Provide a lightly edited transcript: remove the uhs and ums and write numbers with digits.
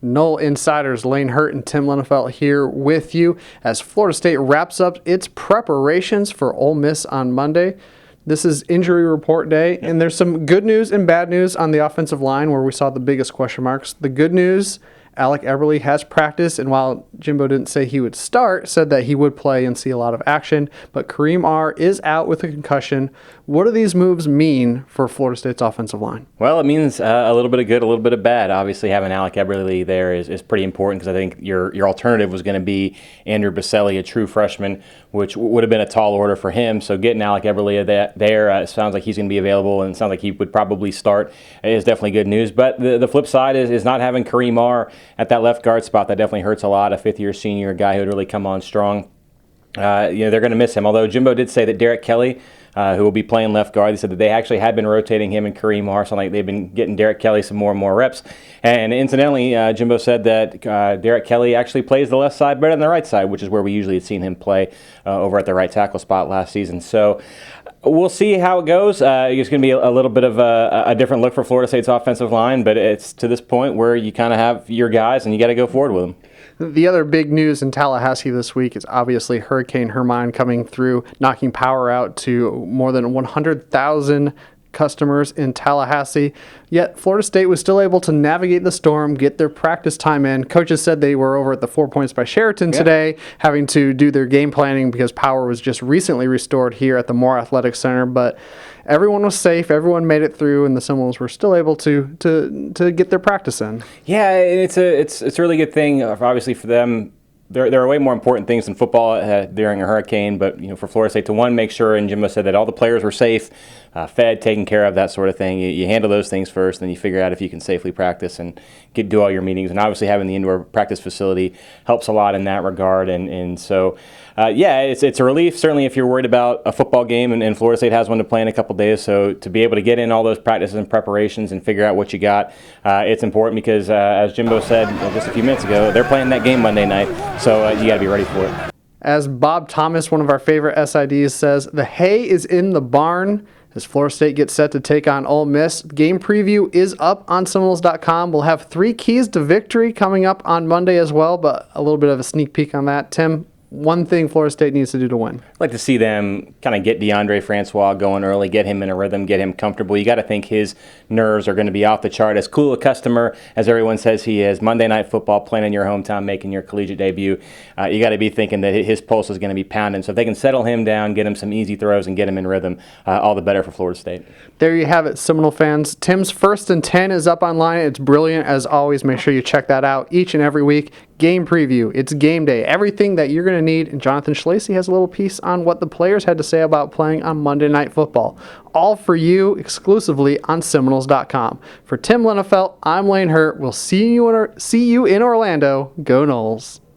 Nole insiders Lane Hurt and Tim Lenefelt here with you as Florida State wraps up its preparations for Ole Miss on Monday. This is injury report day, and there's some good news and bad news on the offensive line where we saw the biggest question marks. The good news, Alec Eberle has practiced, and while Jimbo didn't say he would start, said that he would play and see a lot of action. But Kareem R. is out with a concussion. What do these moves mean for Florida State's offensive line? Well, it means a little bit of good, a little bit of bad. Obviously, having Alec Eberle there is pretty important because I think your alternative was going to be Andrew Baselli, a true freshman, which would have been a tall order for him. So getting Alec Eberle there, it sounds like he's going to be available, and it sounds like he would probably start, is definitely good news. But the flip side is not having Kareem R. at that left guard spot. That definitely hurts a lot. A fifth-year senior, a guy who would really come on strong. They're going to miss him. Although Jimbo did say that Derek Kelly, who will be playing left guard, they said that they actually had been rotating him and Kareem R. So like they've been getting Derek Kelly some more and more reps. And incidentally, Jimbo said that Derek Kelly actually plays the left side better than the right side, which is where we usually had seen him play over at the right tackle spot last season. So we'll see how it goes. It's going to be a little bit of a different look for Florida State's offensive line, but it's to this point where you kind of have your guys and you got to go forward with them. The other big news in Tallahassee this week is obviously Hurricane Hermine coming through, knocking power out to more than 100,000 customers in Tallahassee. Yet Florida State was still able to navigate the storm, get their practice time in. Coaches said they were over at the 4 Points by Sheraton today, having to do their game planning because power was just recently restored here at the Moore Athletic Center. But everyone was safe, everyone made it through, and the Seminoles were still able to get their practice in. Yeah, it's a really good thing, obviously, for them. There are way more important things than football during a hurricane, but for Florida State to make sure, and Jimbo said that all the players were safe, fed, taken care of, that sort of thing. You handle those things first, then you figure out if you can safely practice and do all your meetings. And obviously having the indoor practice facility helps a lot in that regard. And so, it's a relief, certainly if you're worried about a football game, and Florida State has one to play in a couple days. So to be able to get in all those practices and preparations and figure out what you got, it's important because, as Jimbo said just a few minutes ago, they're playing that game Monday night. So you got to be ready for it. As Bob Thomas, one of our favorite SIDs, says, the hay is in the barn as Florida State gets set to take on Ole Miss. Game preview is up on Seminoles.com. We'll have 3 keys to victory coming up on Monday as well, but a little bit of a sneak peek on that. Tim, one thing Florida State needs to do to win. I'd like to see them kind of get DeAndre Francois going early, get him in a rhythm, get him comfortable. You got to think his nerves are going to be off the chart. As cool a customer as everyone says he is, Monday Night Football, playing in your hometown, making your collegiate debut, you got to be thinking that his pulse is going to be pounding. So if they can settle him down, get him some easy throws, and get him in rhythm, all the better for Florida State. There you have it, Seminole fans. Tim's First and 10 is up online. It's brilliant as always. Make sure you check that out each and every week. Game preview. It's game day. Everything that you're going to need. And Jonathan Schlacey has a little piece on what the players had to say about playing on Monday Night Football. All for you exclusively on Seminoles.com. For Tim Lenefelt, I'm Lane Hurt. We'll see you in Orlando. Go Noles.